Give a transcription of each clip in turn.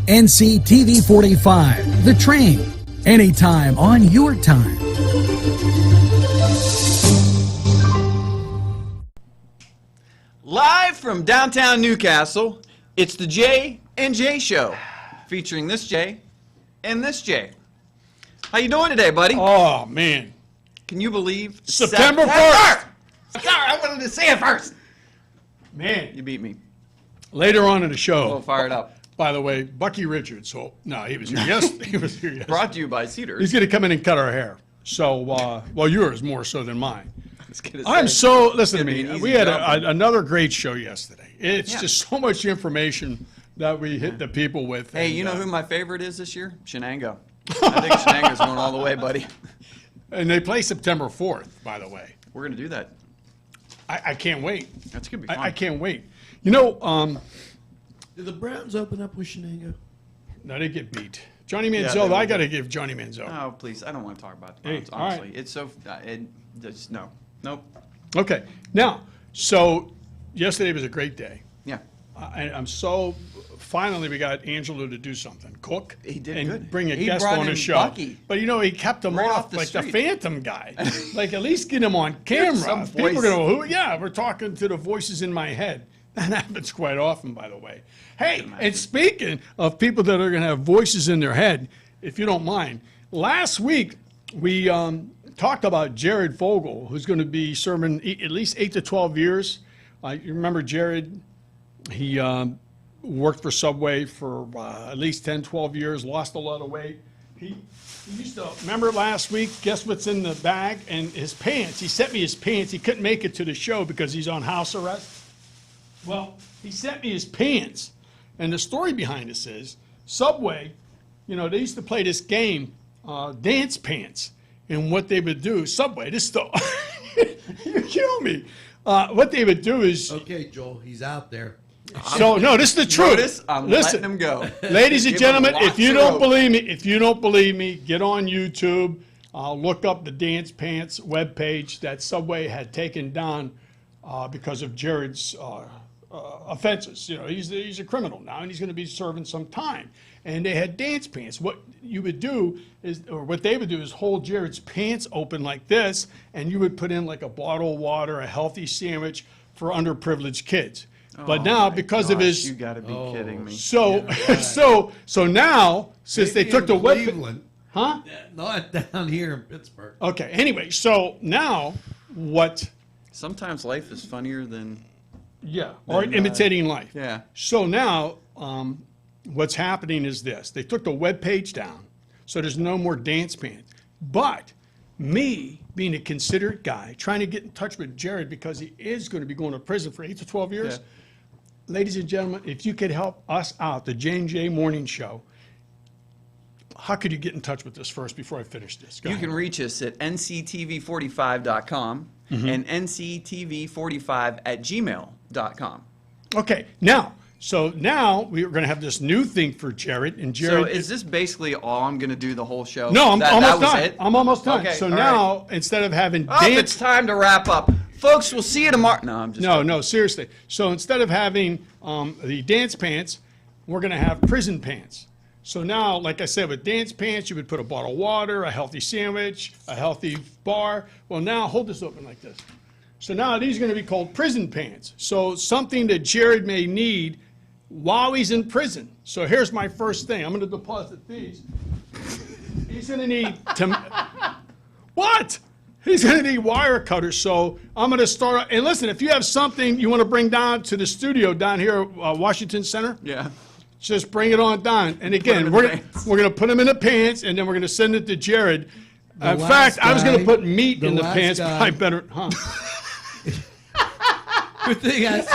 NCTV45, The Train, anytime on your time. Live from downtown Newcastle, it's the J and J Show, featuring this J and this J. How you doing today, buddy? Oh, man. Can you believe September 1st? Sorry, I wanted to say it first. Man. You beat me. Later on in the A show. little fired up. By the way, Bucky Richards. So, no, he was here. Yes, he was here. Yes. Brought to you by Cedars. He's going to come in and cut our hair. So, well, yours more so than mine. Listen to me. We had another great show yesterday. It's just so much information that we hit the people with. Hey, you know who my favorite is this year? Shenango. I think Shenango's going all the way, buddy. And they play September 4th, by the way. We're going to do that. I can't wait. That's going to be fun. I can't wait. You know, Did the Browns open up with Shenango? no, they get beat. Johnny Manziel, I got to give Johnny Manziel. Oh, please. I don't want to talk about the Hey, Browns, all honestly. right. It's so, just, no. Nope. Okay. Now, so yesterday was a great day. Yeah. I'm so finally we got Angelo to do something, cook. He did and good. bring a He guest brought on in his show. Bucky. But you know he kept him Right off off the like the street. Phantom guy. Like at least get him on camera. some People are voice. gonna go, yeah, we're talking to the voices in my head. That happens quite often, by the way. Hey, and speaking of people that are gonna have voices in their head, if you don't mind, last week we talked about Jared Fogle, who's going to be serving at least 8 to 12 years. You remember Jared? He worked for Subway for at least 10, 12 years, lost a lot of weight. He used to, remember last week, guess what's in the bag? And his pants. He sent me his pants. He couldn't make it to the show because he's on house arrest. Well, he sent me his pants. And the story behind this is Subway, you know, they used to play this game, Dance Pants. And what they would do, Subway, this stuff, you kill me. What they would do is. Okay, Joel, he's out there. So no, this is the truth. Notice, I'm Listen, letting him go. ladies and Give gentlemen, him if you lots of don't believe me, get on YouTube. Look up the Dance Pants webpage that Subway had taken down because of Jared's offenses. You know, he's a criminal now, and he's going to be serving some time. And they had Dance Pants. What you would do is, or what they would do is hold Jared's pants open like this, and you would put in like a bottle of water, a healthy sandwich for underprivileged kids. But now, because of his, You got to be kidding me. so now, since they took the web, Cleveland, huh? not down here in Pittsburgh. Okay. Anyway, so now what? Sometimes life is funnier than, Yeah, or imitating life. yeah. So now, what's happening is this: they took the web page down, so there's no more Dance Pants. But me, being a considerate guy, trying to get in touch with Jared because he is going to be going to prison for 8 to 12 years. Yeah. Ladies and gentlemen, if you could help us out, the J&J Morning Show, how could you get in touch with us first before I finish this? Go You ahead. can reach us at nctv45.com and nctv45@gmail.com. Okay, now we're going to have this new thing for Jared, and So Jared is this basically all I'm going to do the whole show? No, I'm That almost was done. it? I'm almost done. Okay, So all now, right. instead of having Oh, dance, it's time to wrap up. Folks, we'll see you tomorrow. No, I'm just no, seriously. So instead of having the dance pants, we're going to have prison pants. So now, like I said, with dance pants, you would put a bottle of water, a healthy sandwich, a healthy bar. Well, now hold this open like this. So now these are going to be called prison pants. So something that Jared may need while he's in prison. So here's my first thing. I'm going to deposit these. He's going to need what? He's going to need wire cutters. So I'm going to start. And listen, if you have something you want to bring down to the studio down here at Washington Center, Yeah. just bring it on down. And again, in we're the going pants. to put them in the pants, and then we're going to send it to Jared. The In last fact, I was going to guy- put meat the in the last pants, but guy- I better, huh? Good thing I'm it.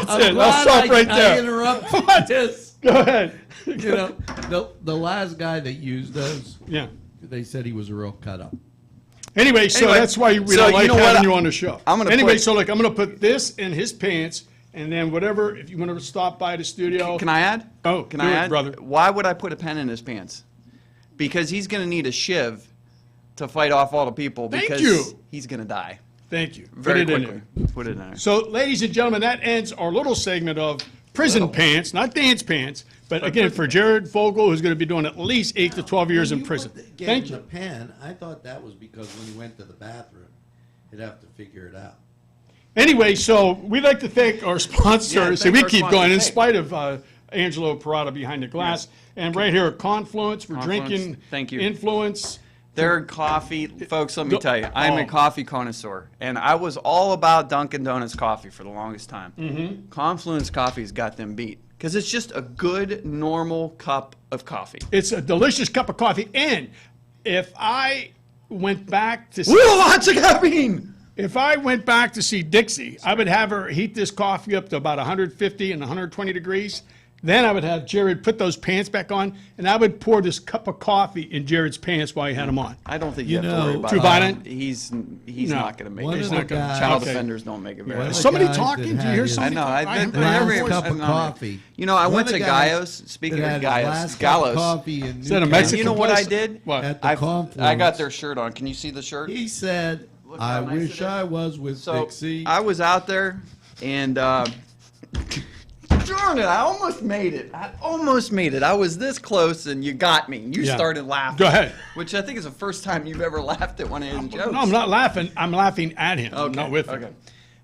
I'll glad stop right I there. interrupted this. Go ahead. You know, the last guy that used those, Yeah. they said he was a real cut up. Anyway, so Anyway, that's why we so don't you like know what? having you on the show. I'm gonna anyway, put- so look, I'm going to put this in his pants, and then whatever, if you want to stop by the studio. Can I add? Oh, Can do I it, add? brother. Why would I put a pen in his pants? Because he's going to need a shiv to fight off all the people Thank because you. he's going to die. Thank you. Very Put it in quickly. there. Put it in there. So, ladies and gentlemen, that ends our little segment of prison pants, not dance pants, but again, for Jared Fogle, who's going to be doing at least 8 to 12 years in prison. Gave Thank him you. the pen. I thought that was because when he went to the bathroom, he'd have to figure it out. Anyway, so we'd like to thank our sponsors. Yeah, See, thank we our keep going in sponsors. Hey. spite of Angelo Parada behind the glass. And right here, Confluence, we're Confluence, drinking thank you. Influence. Their coffee, folks, let me tell you, I'm a Oh. coffee connoisseur, and I was all about Dunkin' Donuts coffee for the longest time. Confluence Coffee's got them beat, because it's just a good, normal cup of coffee. It's a delicious cup of coffee. And if I went back to Lots of caffeine! If I went back to see Dixie, I would have her heat this coffee up to about 150 and 120 degrees. Then I would have Jared put those pants back on, and I would pour this cup of coffee in Jared's pants while he had them on. I don't think You you have to know, worry about Too that. violent? He's No. not going to make One it. of He's the not gonna- guys, Child Okay. offenders don't make it very One of well. the Somebody guys talking? that Do you had hear his something? I know. last cup of coffee. You know, I One went of to the guys Gaius. Speaking that of had his Gaius, last cup of Gallows. coffee in Is that a Newcastle, Mexican You know what I place? did? What? At the I Confluence. got their shirt on. Can you see the shirt? He said, Look I how nice wish it is. I was with So Dixie. I was out there, and darn it, I almost made it. I was this close, and you got me. You Yeah. started laughing. Go ahead. Which I think is the first time you've ever laughed at one of his jokes. No, I'm not laughing. I'm laughing at him, Okay, not with him. okay.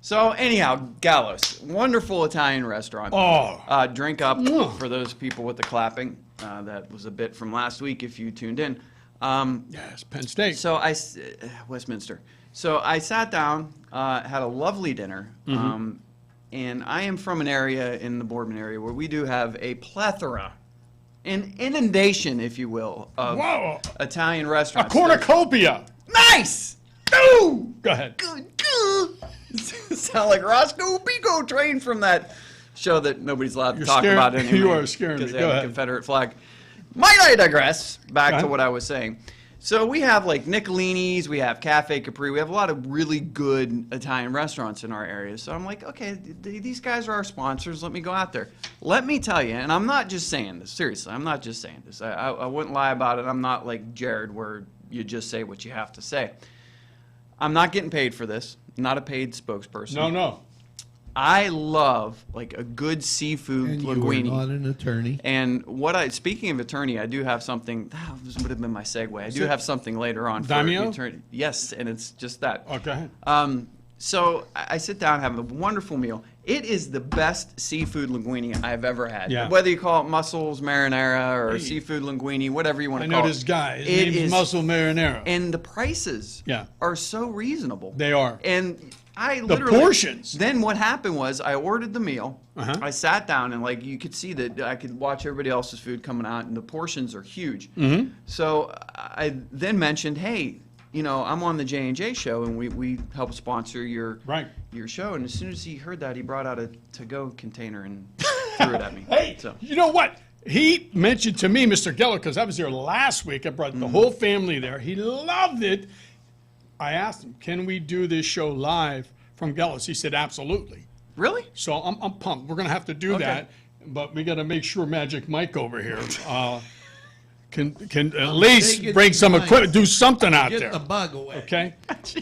So anyhow, Gallows, wonderful Italian restaurant. Oh. Drink up Mwah. for those people with the clapping. That was a bit from last week if you tuned in. Yes, Penn State. So Westminster. So I sat down, had a lovely dinner, and I am from an area in the Boardman area where we do have a plethora, an inundation, if you will, of Whoa. Italian A restaurants. cornucopia. Nice! Ooh! Go ahead. Good. Sound like Roscoe Pico train from that show that nobody's allowed to You're talk scaring- about anymore. you are scaring me. Because they Go have a ahead. Confederate flag. Might I digress? Back Go to ahead. what I was saying. So we have like Nicolini's, we have Cafe Capri, we have a lot of really good Italian restaurants in our area. So I'm like, okay, these guys are our sponsors. Let me go out there. Let me tell you, and I'm not just saying this, seriously, I'm not just saying this. I wouldn't lie about it. I'm not like Jared where you just say what you have to say. I'm not getting paid for this. Not a paid spokesperson. No. I love like a good seafood and you were linguine. not an attorney. And speaking of attorney, I do have something. This would have been my segue. I do have something later on for Daimyo? attorney. Yes, and it's just that. Oh, go ahead. So I sit down, have a wonderful meal. It is the best seafood linguine I've ever had. Yeah. Whether you call it mussels marinara or seafood linguine, whatever you want I to know call it. this guy. His It name's is- Muscle Marinero. And the prices Yeah. are so reasonable. They are. And I literally. portions. Then what happened was I ordered the meal. Uh-huh. I sat down and like you could see that I could watch everybody else's food coming out and the portions are huge. Mm-hmm. So I then mentioned, hey, you know, I'm on the J&J show and we help sponsor your Right. your show. And as soon as he heard that, he brought out a to-go container and threw it at me. Hey, So. you know what? He mentioned to me, Mr. Geller, because I was there last week. I brought the whole family there. He loved it. I asked him, can we do this show live from Geller's? He said, absolutely. Really? So I'm pumped. We're going to have to do Okay. that, but we got to make sure Magic Mike over here can at least taking bring some Mike. equipment, do something out Get there. the bug away. Okay?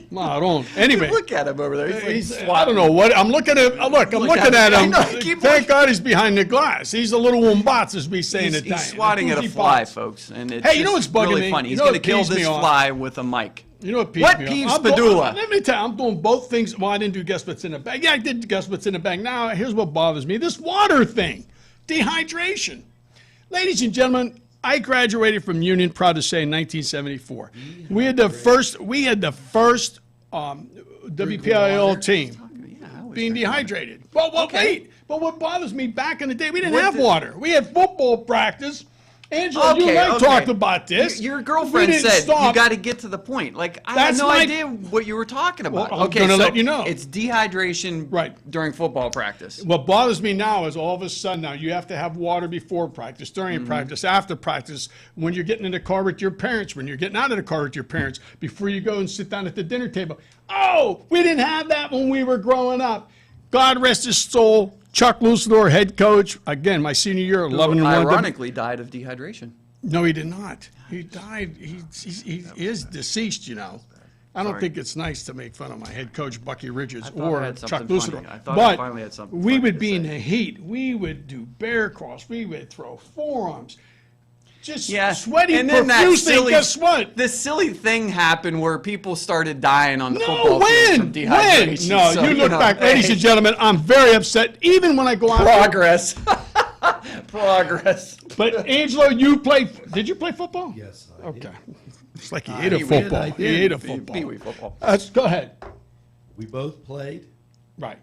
No, I don't. Anyway. Look at him over there. He's like I don't know what I'm looking at. Look, I'm looking at I him. know, keep Thank looking. God he's behind the glass. He's a little wombats, as we say in He's Italian. swatting at a Fuzzy fly, pots. folks, and it's Hey, you know just what's bugging really me? funny. You He's know going to what kill peeves me this off? fly with a mic. You know what peeves What me peeves off? Padula? Let me tell you, I'm doing both things. Well, I didn't do guess what's in the bag. Yeah, I did guess what's in the bag. Now, here's what bothers me. This water thing. Dehydration. Ladies and gentlemen, I graduated from Union, proud to say, in 1974. We had the first WPIL team Yeah, I always being drink water. dehydrated. Well, Okay. wait. But what bothers me, back in the day, we didn't What have did- water. We had football practice. Angela, you and I Okay. talked about this. Your We girlfriend didn't said stop. you got to get to the point. Like I had That's no my- idea what you were talking about. Well, I'm okay, gonna so let you know. it's dehydration Right. during football practice. What bothers me now is all of a sudden now you have to have water before practice, during practice, after practice, when you're getting in the car with your parents, when you're getting out of the car with your parents, before you go and sit down at the dinner table. Oh, we didn't have that when we were growing up. God rest his soul. Chuck Lucidor, head coach. Again, my senior year, 11 and 1. Ironically, died of dehydration. No, he did not. He died. He is deceased, you know. I don't Sorry. think it's nice to make fun of my head coach, Bucky Ridges, I thought I or had Chuck something funny. Lucidor. I thought I But finally had something we funny would to be in say. the heat. We would do bear crawls. We would throw forearms. Just sweating and then that profusely. silly, Guess what? This silly thing happened where people started dying on the No, football field from when? dehydration. No, So, you look know, back, ladies and gentlemen, I'm very upset. Even when I go out there. Progress. Progress. But, Angelo, you played. Did you play football? Yes, I did. Okay. It's like he ate a did, football. I He did. ate a football. Pee-wee football. Go ahead. We both played, Right.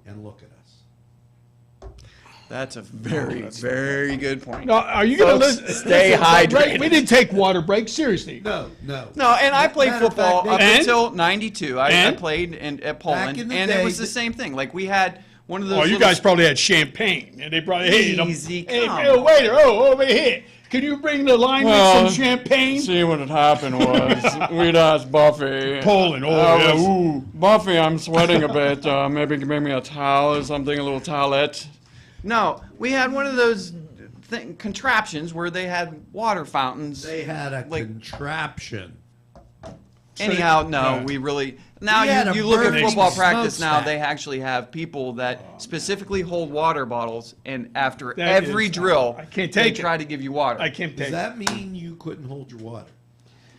and look at us. That's a very, very good point. No, are you going to Folks, listen? stay listen, hydrated. We didn't take water breaks. Seriously. No. No, and I played Matter of football fact, up And? until '92. I And? played at Poland, in the and day, it was the the- same thing. Like we had one of those. Oh, you little guys probably had champagne, and they probably hey, Easy, hey, come hey, waiter, over here. Can you bring the line Well, with some champagne? See, what had happened was we'd asked Buffy. Poland, oh, I yes. was, "Ooh, Buffy, I'm sweating a bit. Maybe you can bring me a towel or something, a little towelette." No, we had one of those contraptions where they had water fountains. They had a Like- contraption. Anyhow, no, Yeah. we really now We had you a look at burning football practice now. smokestack. They actually have people that specifically hold water bottles, and after That every is- drill, I can't they take it. try to give you water. I can't Does take it. that mean you couldn't hold your water?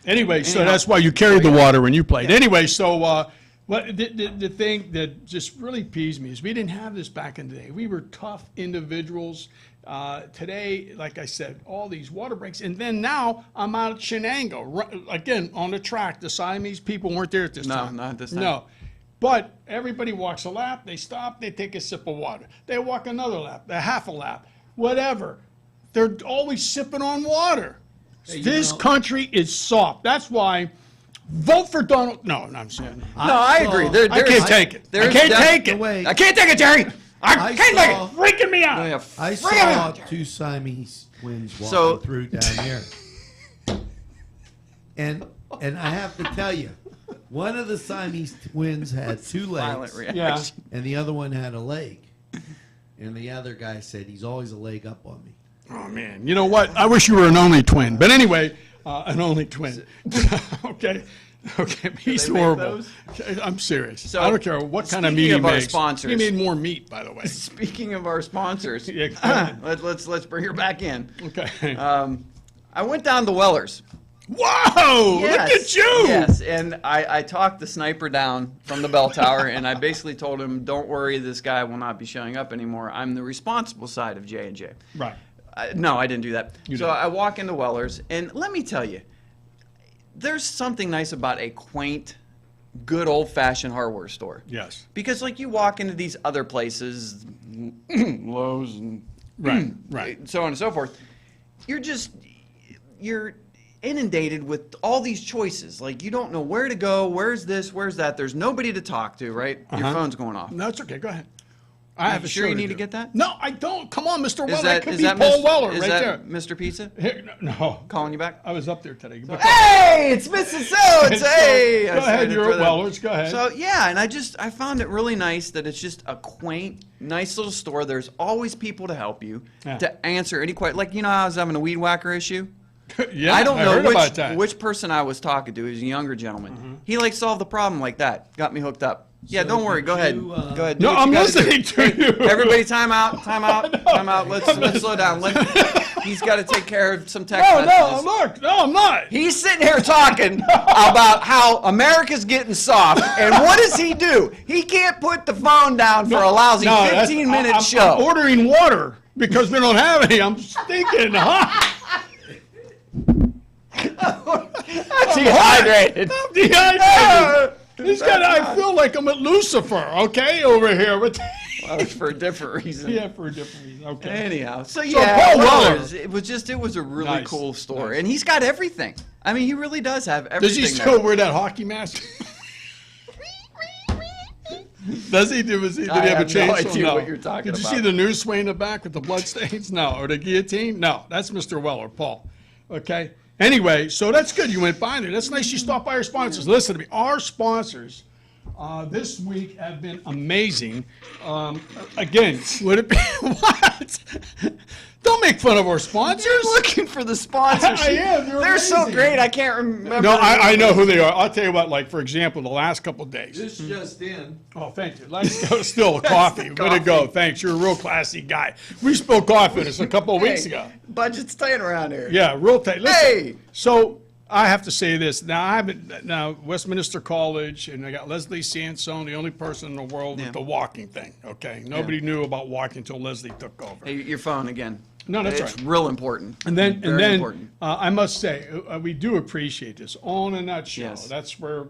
Anyway, so Anyhow. that's why you carried the water when you played. Anyway, so what the thing that just really peeves me is we didn't have this back in the day. We were tough individuals. Today, like I said, all these water breaks, and then now I'm out at Shenango again on the track. The Siamese people weren't there at this No, time. not this time. No, but everybody walks a lap. They stop. They take a sip of water. They walk another lap. A half a lap. Whatever. They're always sipping on water. you This know- country is soft. That's why vote for Donald. No, I'm saying. No, I agree. I can't take it. I there's can't def- take The it. way I can't take it, Jerry. I I can't saw- take it. Freaking me out. Yeah, I bring it saw on. two Siamese twins walking So- through down here. And I have to tell you, one of the Siamese twins had two Violent legs, reaction. Yeah. and the other one had a leg. And the other guy said, he's always a leg up on me. Oh man, you know what? I wish you were an only twin. But anyway, an only twin. Okay. Okay, he's they make horrible. those? Okay, I'm serious. So, I don't care what kind of speaking meat he of our makes. sponsors- He made more meat, by the way. Speaking of our sponsors, Yeah, go ahead. let's bring her back in. Okay. I went down to Weller's. Whoa! Look at you! Yes, and I talked the sniper down from the bell tower, and I basically told him, "Don't worry, this guy will not be showing up anymore. I'm the responsible side of J&J." Right. No, I didn't do that. So didn't. I walk into Weller's, and let me tell you, there's something nice about a quaint, good old-fashioned hardware store. Yes. Because like you walk into these other places, Lowe's and Right. Right. so on and so forth, you're inundated with all these choices. Like you don't know where to go, where's this, where's that. There's nobody to talk to, right? Your Uh-huh. phone's going off. No, it's okay. Go ahead. I have a sure show you need to do. get that? No, I don't. Come on, Mr. Is Weller. that That could is be that Paul Mis- Weller is right that there. Mr. Pizza Here, no. calling you back? I was up there today. But Hey, it's Mrs. So-and-so. Hey, Go I ahead, started you're for at the- Weller's. Go ahead. So yeah, and I found it really nice that it's just a quaint, nice little store. There's always people to help you, Yeah. to answer any question. Like I was having a weed whacker issue. Yeah, I don't know heard about that. which person I was talking to. He was a younger gentleman. He like solved the problem like that. Got me hooked up. Yeah, So don't worry. did Go ahead. you, Go ahead. do No, what you I'm gotta do. listening to Hey, you. Everybody, time out. Time out. Time out. Let's slow down. He's got to take care of some text No, messages. look. No, I'm not. He's sitting here talking about how America's getting soft, and what does he do? He can't put the phone down for a lousy No, that's- 15-minute I'm show. ordering water because we don't have any. I'm stinking hot. Dehydrated. I'm dehydrated. He's got. I feel like I'm at Lucifer. Okay, over here. But Well, it's for a different reason. yeah, for a different reason. Okay. Anyhow, so Paul yeah, Weller. Weller's, it was a really Nice, cool store, nice. and he's got everything. I mean, he really does have everything. Does he still there. wear that hockey mask? Does he? Did he I have a have no chainsaw? idea what you're talking Did you about. see the news sway in the back with the blood stains? No. Or the guillotine? No. That's Mr. Weller, Paul. Okay. Anyway, so that's good. You went by there. That's nice. You stopped by our sponsors. Listen to me. Our sponsors this week have been amazing. Again, would it be what? Don't make fun of our sponsors. You're looking for the sponsors. I am. They're so amazing. great. I can't remember. No, I know who they are. I'll tell you what, like, for example, the last couple of days. This just in. Oh, thank you. Let's go. Still coffee. Way to go. Thanks. You're a real classy guy. We spilled coffee on us a couple of weeks ago. Budget's tight around here. Yeah, real tight. Listen, Hey! so I have to say this. Now Westminster College, and I got Leslie Sansone, the only person in the world Yeah. with the walking thing, okay? Nobody knew about walking until Leslie took over. Hey, your phone again. No, that's it's right. real important. And then, Very important. I must say, we do appreciate this. All in a nutshell, Yes. that's where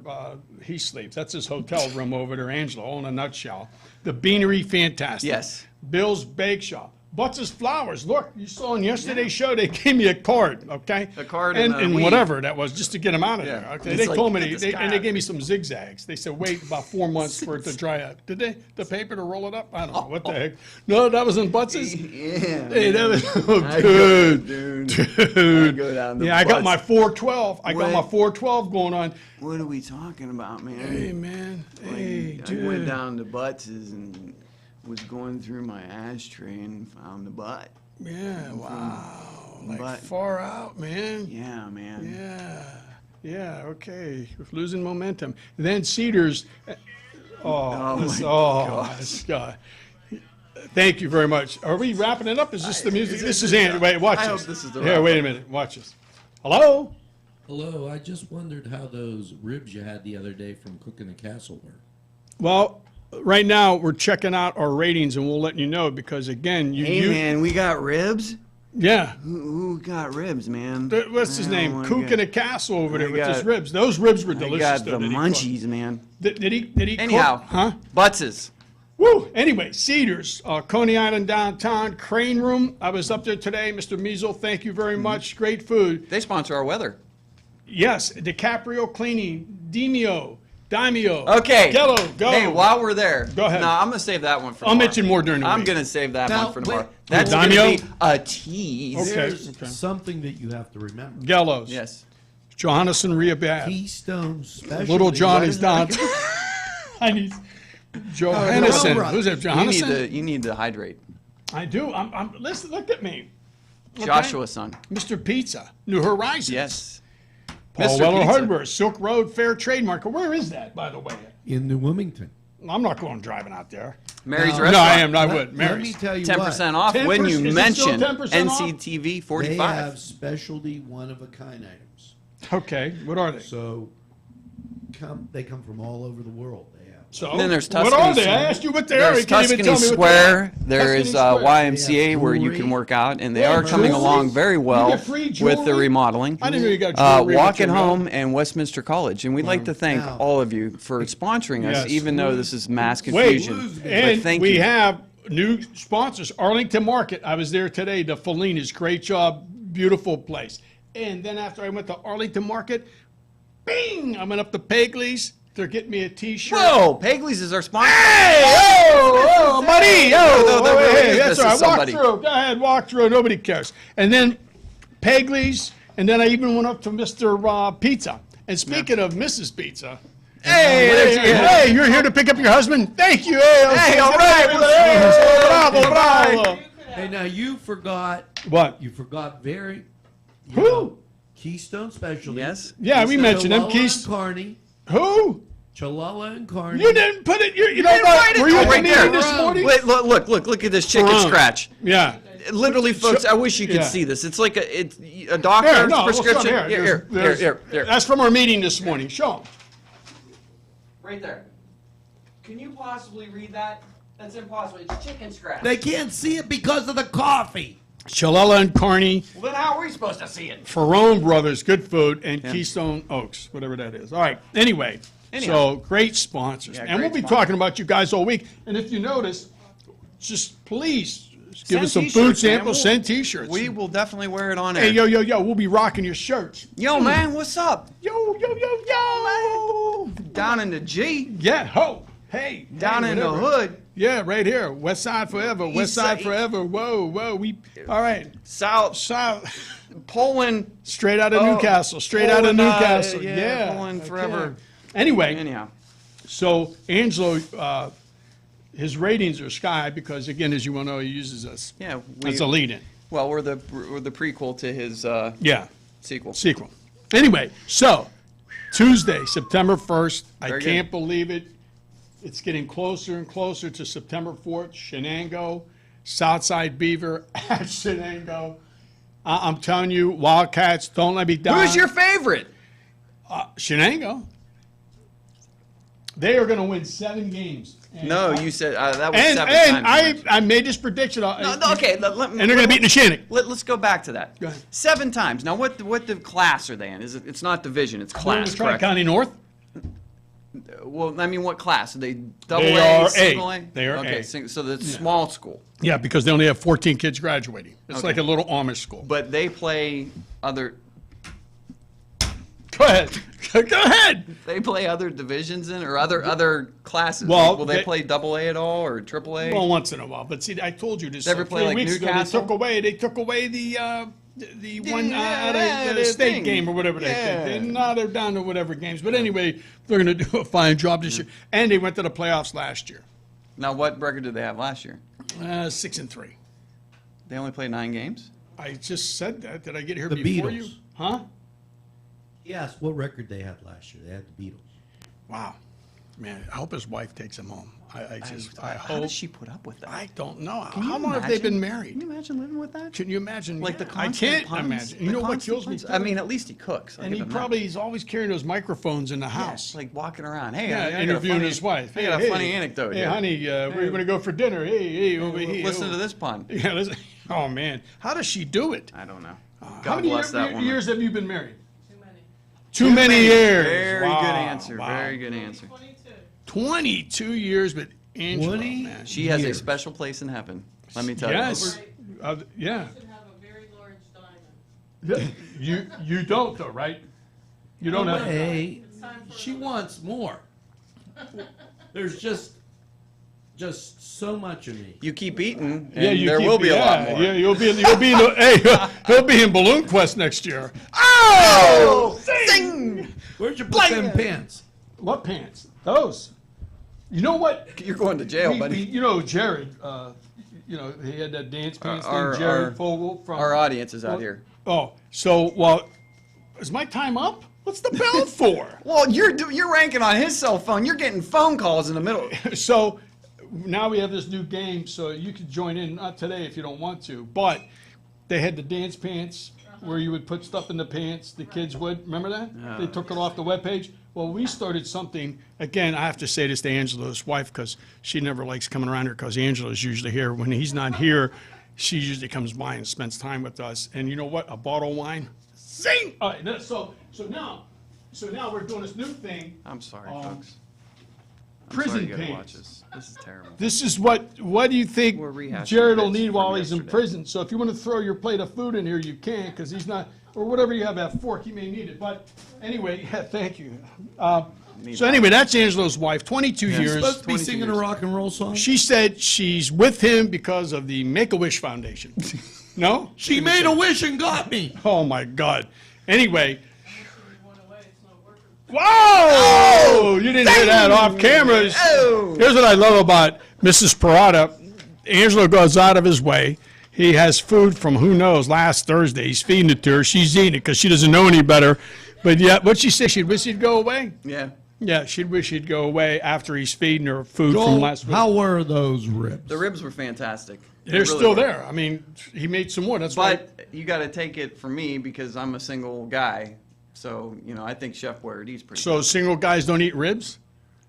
he sleeps. That's his hotel room over there, Angelo. All in a nutshell, the Beanery, fantastic. Yes. Bill's Bake Shop. Butts' Flowers. Look, you saw in yesterday's show, they gave me a card, okay? A card and, and a weed. whatever that was, just to get them out of Yeah. there. Okay, It's they like, told me, get this guy and they out. gave me some zigzags. They said, wait about 4 months for it to dry up. Did they, the paper to roll it up? I don't know, what the heck? No, that was in Butts'? Yeah. Hey, that was, oh, I go, dude. dude. I go down to Yeah, I got Butts'. my 412. I got Wait. my 412 going on. What are we talking about, man? Hey, man. Hey, I dude. went down to Butts's and was going through my ashtray and found the butt. Yeah, wow. Like But- far out, man. Yeah, man. Yeah, okay. We're losing momentum. Then Cedars. Oh, this- my oh, this guy. Thank you very much. Are we wrapping it up? Is this the music? This is Andrew. Wait, watch I this. hope this is the Here, wrap wait a up. minute. Watch this. Hello? Hello, I just wondered how those ribs you had the other day from cooking a castle were. Well, right now we're checking out our ratings and we'll let you know because again, Hey, man, we got ribs? yeah. Who got ribs, man? What's his I name? wanna Cook get- in a castle over there I with his got- ribs. Those ribs were I delicious. got though, the that he cooked. munchies, man. Did he Anyhow, cook? Huh? Butts's. Woo! Anyway, Cedars, Coney Island downtown, Crane Room. I was up there today. Mr. Measle, thank you very much. Great food. They sponsor our weather. Yes, DiCaprio Cleaning, Daimio. Okay. Gello, go. Hey, while we're there. Go ahead. No, I'm going to save that one for I'll tomorrow. mention more during the I'm week. going to save that Now, one for tomorrow. wait. That's going Daimio? to be a tease. Okay. There's something that you have to remember. Gellos. Yes. Johannesson Riabad. Keystone Specialty. Little Johnny's What down. I need Johannesson. Brothers. Who's that? Johannesson? You need to hydrate. I do. Listen, look at me. Okay? Joshua's son. Mr. Pizza, New Horizons. Yes. Paul Mr. Weller Pizza. Hardware, Silk Road Fair Trade Market. Where is that, by the way? In New Wilmington. I'm not going driving out there. Mary's No, Restaurant. No, I am. I Let- would. Let me Mary's. tell you 10% what. off 10%? when Is you it still mention 10% off? NCTV They 45. have specialty one-of-a-kind items. Okay, what are they? So they come from all over the world. They have. So, And then there's what Tuscany are they? I Square. asked you what they are. There's You can't even Tuscany tell me what they Square. are. There is Tuscany Square. YMCA where you can jewelry. work out, and they Yeah, are coming jewelry. along very You well get free with the jewelry? remodeling. I didn't know you got jewelry with Walk your at guy. Home and Westminster College, and we'd like to thank Now- all of you for sponsoring us, Yes. even though this is mass Wait, confusion. But and thank we you. have new sponsors. Arlington Market. I was there today. The Fellinas. Great job. Beautiful place. And then after I went to Arlington Market, bing! I went up to Pegley's. They're getting me a T-shirt. Whoa, Pegley's is our sponsor. Hey! Oh, buddy! Hey! Oh, No, no, hey, really, that's this all right. is Walk somebody. through. Go ahead, walk through. Nobody cares. And then Pegley's, and then I even went up to Mr. Pizza. And speaking of Mrs. Pizza, hey, there she is. hey, you're here to pick up your husband? Thank you. Hey, all right, Hey, bravo, bravo. Hey, now you forgot. What? You forgot very. you Who? know, Keystone Specialty. Yes. Yeah, we mentioned them. Chalala Keys. and Carney. Who? Chalala and Carney. You didn't put it. You don't didn't know. write it Were you down. at the Right meeting there. this morning? Wait, look at this chicken Wrong. scratch. Yeah. Literally, folks, I wish you could Yeah. see this. It's like it's a doctor's Here, no, let's prescription. come here. Here. That's from our meeting this morning. Show 'em. Right there. Can you possibly read that? That's impossible. It's chicken scratch. They can't see it because of the coffee. Chalella and Carney, Well, then how are we supposed to see it? Ferrone Brothers, good food, and Keystone Oaks, whatever that is. All right. Anyway, Anyhow. so great sponsors, Yeah, and we'll great be sponsors. talking about you guys all week. And if you notice, just please give Send us some t-shirts, food man. samples. Send T-shirts. We will definitely wear it on air. Hey, yo, we'll be rocking your shirts. Yo, man, what's up? Yo. Down in the G, Yeah, ho. Hey. down hey, in the whatever. hood, Yeah, right here. West Side forever. West Side Side. forever. Whoa. All right. South, South. Poland. Straight out of Oh, Newcastle. Straight out of Poland, Newcastle. yeah, Yeah. Poland okay. forever. Anyway, Anyhow, so Angelo, his ratings are sky because, again, as you well know, he uses us yeah, as a lead-in. Well, we're the prequel to his Yeah, sequel. sequel. Anyway, so Tuesday, September 1st. I Very can't good. believe it. It's getting closer and closer to September 4th. Shenango, Southside Beaver at Shenango. I'm telling you, Wildcats, don't let me down. Who's your favorite? Shenango. They are going to win 7 games. And No, you said that was And, 7 and times. I made this prediction. No, okay. Let me, And they're going to beat Neshannock. Let's go back to that. Go ahead. 7 times. Now, what the class are they in? It's not division. It's class. Correct? Tri-County North. Well, I mean, what class? Are they double They A, are A. single A? They are okay, A. so the small school. Yeah, because they only have 14 kids graduating. It's Okay. like a little Amish school. But they play other. Go ahead. Go ahead. They play other divisions in or other classes. Well, Like, will they they- play double A at all or triple A? Well, once in a while. But see, I told you this They ever 3 play, like, weeks ago. They Newcastle? took away the one out Yeah, of the the state thing. game or whatever they Yeah. did. Now they're down to whatever games. But anyway, they're going to do a fine job this year. And they went to the playoffs last year. Now, what record did they have last year? 6-3. They only played 9 games. I just said that. Did I get here The before Beatles. you? Huh? He asked what record they had last year. They had the Beatles. Wow. Man, I hope his wife takes him home. I How hope. does she put up with that? I don't know. Can you How long have they imagine? been married? Can you imagine living with that? Can you imagine? Like the I constant can't puns? imagine. You The know what constant kills me? puns? I mean, at least he cooks. I'll And give he him probably that. he's always carrying those microphones in the Yeah, house. like walking around. Hey, Yeah, I got a interviewing funny- his wife. I got a funny anecdote Hey, here. honey, where are you going to go for dinner? Hey, over here. Listen to this pun. Yeah, listen. Oh man, how does she do it? I don't know. How God many bless that woman. years have you been married? Too many. Too many years. Very Wow, good answer. wow. Very good answer. 22. 22 years, but Angela, 20? man. She has a Years. special place in heaven. Let me tell Yes. you. Yeah. Should have a very large diamond. You don't though, right? You don't have. Hey, It's time for she wants more. There's just so much of me. You keep eating, and Yeah, you there keep- will be a lot yeah, more. Yeah, you'll be in the, hey, he'll be in Balloon Quest next year. Oh! Sing! Where'd you put them pants? What pants? Those. You know what? You're going to jail, buddy. You know Jared. You know he had that dance pants Our- thing. Jared our- Fogel from. Our audience is out here. Oh, so well, is my time up? What's the bell for? Well, you're ranking on his cell phone. You're getting phone calls in the middle. So now we have this new game, so you could join in. Not today if you don't want to, but they had the dance pants where you would put stuff in the pants. The kids would. Remember that? They took it off the webpage. Well, we started something. Again, I have to say this to Angela's wife because she never likes coming around here because Angela's usually here. When he's not here, she usually comes by and spends time with us. And you know what? A bottle of wine. Sing. All right, so now we're doing this new thing. I'm sorry, Um, folks. I'm prison sorry you gotta pants. watch this. This is terrible. This is what do you think We're rehashing Jared will bits need from while he's in yesterday. prison? So if you want to throw your plate of food in here, you can, because he's not, or whatever you have, that fork, he may need it. But anyway, yeah, thank you. So anyway, that's Angela's wife, 22 years. Supposed to be 22 singing a years. rock and roll song. She said she's with him because of the Make-A-Wish Foundation. No? She made a wish and got me. Oh, my God. Anyway. you went away. It's not working. Whoa! You didn't hear that off cameras. Oh! Here's what I love about Mrs. Parada. Angelo goes out of his way. He has food from who knows last Thursday. He's feeding it to her. She's eating it because she doesn't know any better. But yeah, what'd she say? She'd wish he'd go away? Yeah. Yeah, she'd wish he'd go away after he's feeding her food from Joel, last week. how were those ribs? The ribs were fantastic. They They're really still were. there. I mean, he made some more. That's why. But you got to take it from me because I'm a single guy. So, I think Chef Boyardee's pretty So good. single guys don't eat ribs?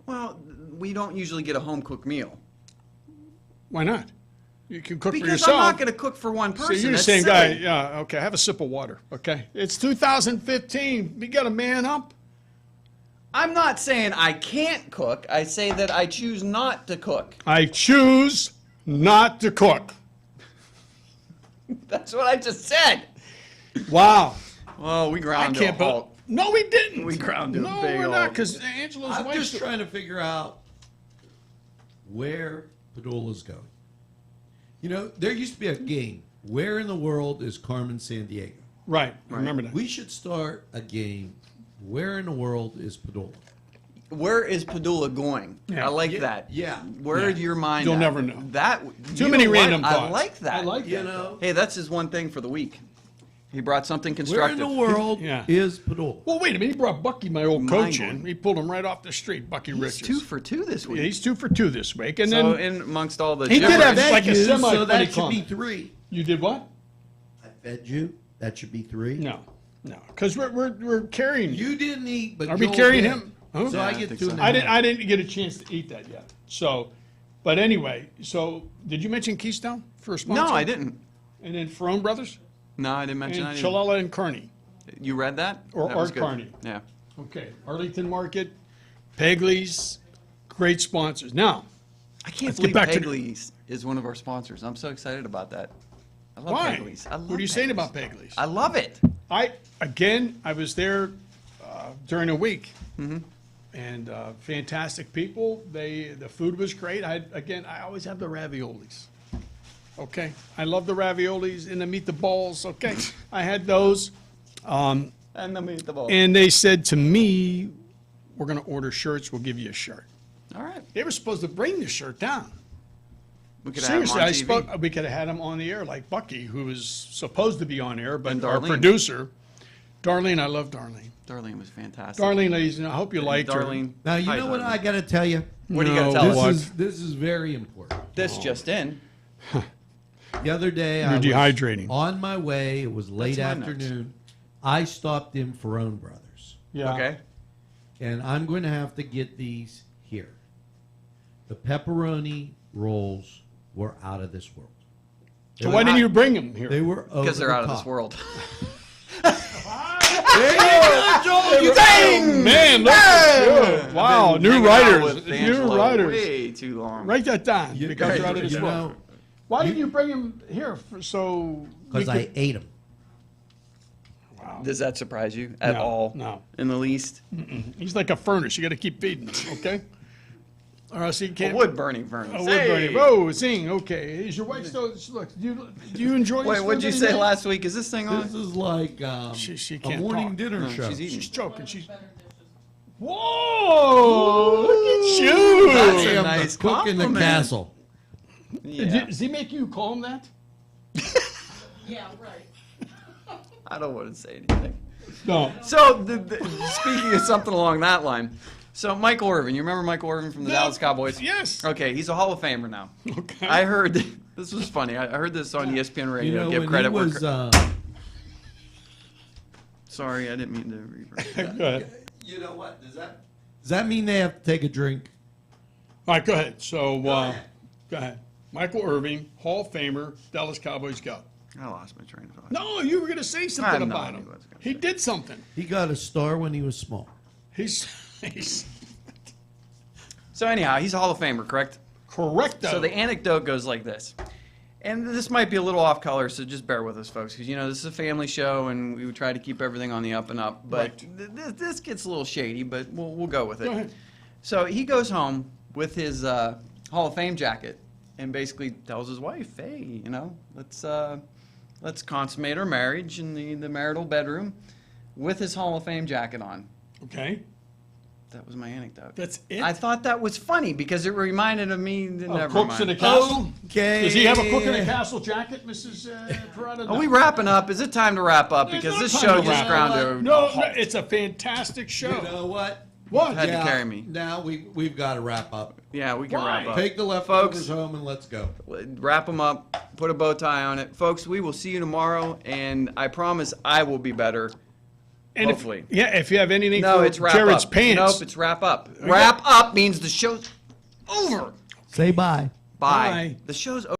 Well, we don't usually get a home-cooked meal. Why not? You can cook for Because yourself. I'm not going to cook for one So person. you're the That's same silly. guy. Yeah, okay. Have a sip of water, okay? It's 2015. We got to man up. I'm not saying I can't cook. I say that I choose not to cook. I choose not to cook. That's what I just said. Wow. Well, we ground to a Can't bel- halt. No, we didn't. We ground to a No, big we're not, halt. because Angela's I'm wife. just trying to figure out where Padula's going. There used to be a game. Where in the world is Carmen San Diego? Right. I remember that. We should start a game. Where in the world is Padula? where is Padula going? Yeah. I like Yeah, that. yeah. Where's your mind? You'll at? never know. That Too you many know what? random I thoughts. like that. I like You that. know, Hey, that's his one thing for the week. He brought something where in constructive. the world Yeah. is Padula? Well, wait a minute. He brought Bucky, my old coach, Mind-blowing. in. He pulled him right off the street, Bucky He's Richards. 2 for 2 this week. Yeah, he's 2 for 2 this week. And so then in amongst all the He did gibberish- have Fed like a you, so semi-funny that should be comment. 3. you did what? I fed you. That should be 3. No, because we're carrying you. You didn't eat, but Are we Joel carrying did. him? Huh? So Yeah, I I get think 2 so. and a I half. didn't get a chance to eat that yet. So, but anyway, so did you mention Keystone for a sponsor? No, I didn't. And then Ferone Brothers No, I didn't mention and that. either. Chalella and Kearney. You read that? Or That was Art good. Carney. Yeah. Okay, Arlington Market, Pegley's, great sponsors. Now, I can't Let's get believe back to the- Pegley's is one of our sponsors. I'm so excited about that. I love why? Pegley's. I love What are you saying Pegley's. about Pegley's? I love it. I was there during a week, Mm-hmm. and fantastic people. The food was great. I always have the raviolis. Okay, I love the raviolis and the meatballs. Okay, I had those, And the meatball. and they said to me, "We're going to order shirts. We'll give you a shirt." All right. They were supposed to bring the shirt down. We could have him Seriously, on I TV. spoke. We could have had him on the air like Bucky, who was supposed to be on air, but And our Darlene. producer, Darlene. I love Darlene. Darlene was fantastic. Darlene, ladies, and I hope you liked her. Darlene. Now, you Hi, know what Darlene. I got to tell you? What are you going to No, tell what? us? This is very important. This just in. The other day, You're I was dehydrating. on my way. It was late That's my notes. afternoon. I stopped in Ferone Brothers, Yeah. Okay. and I'm going to have to get these here. The pepperoni rolls were out of this world. They So were why didn't not- you bring him here? They were over Because they're the out of top. this world. There you go, Joel. You Dang! Man, look at you. Wow, Been new hanging out writers. with New Angelo writers. Way too long. Write that down You- because you're out of this you world. know, Why didn't you bring him here so? we because I could- ate them. Wow. Does that surprise you at No, all? no. In the least? He's like a furnace. You got to keep feeding him, okay? Or else he A can't. wood burning furnace. A wood Hey! burning. Oh, sing. Okay. Is your wife still? Look. Do you enjoy? Wait, this what'd you food say anymore? last week? Is this thing on? This is like She a can't morning talk. dinner No, show. she's eating. She's choking. She's. Better dishes. Whoa! Look at you. That's I a am nice the cook in the compliment. castle. Yeah. Does he make you call him that? Yeah, right. I don't want to say anything. No. So, speaking of something along that line, so Michael Irvin, you remember Michael Irvin from the Dallas Cowboys? Yes. Okay, he's a Hall of Famer now. Okay. I heard, this was funny, I heard this on ESPN You Radio. know, Give when credit he where was, Sorry, I didn't mean to reverse that. Go ahead. you know what? Does that mean they have to take a drink? All right, go ahead. So, go ahead. Michael Irving, Hall of Famer, Dallas Cowboys go. I lost my train of thought. No, you were going to say I something have no about idea him. what I was gonna He did something. He got a star when he was small. He's So anyhow, he's a Hall of Famer, correct? correct. So the anecdote goes like this. And this might be a little off color, so just bear with us, folks, because, you know, this is a family show, and we would try to keep everything on the up and up. But Right. this gets a little shady, but we'll go with it. Go ahead. So he goes home with his Hall of Fame jacket and basically tells his wife, hey, you know, let's consummate our marriage in the marital bedroom with his Hall of Fame jacket on. Okay. That was my anecdote. That's it? I thought that was funny because it reminded of me. Never Cooks in a mind. castle. Okay. Does he have a cook in a castle jacket, Mrs. Parada? Are we wrapping up? Is it time to wrap up? There's Because no this time show to just wrap ground up. to a No, halt. it's a fantastic show. You know what? What? Had to carry me. Now we've got to wrap up. Yeah, we can Why? wrap up. Take the leftovers Folks. home and let's go. Wrap them up. Put a bow tie on it, folks. We will see you tomorrow, and I promise I will be better. And Hopefully. if you have anything No, for it's wrap Jared's up. pants. Nope, it's wrap up. Wrap up means the show's over. Say bye. Bye. Bye. The show's over.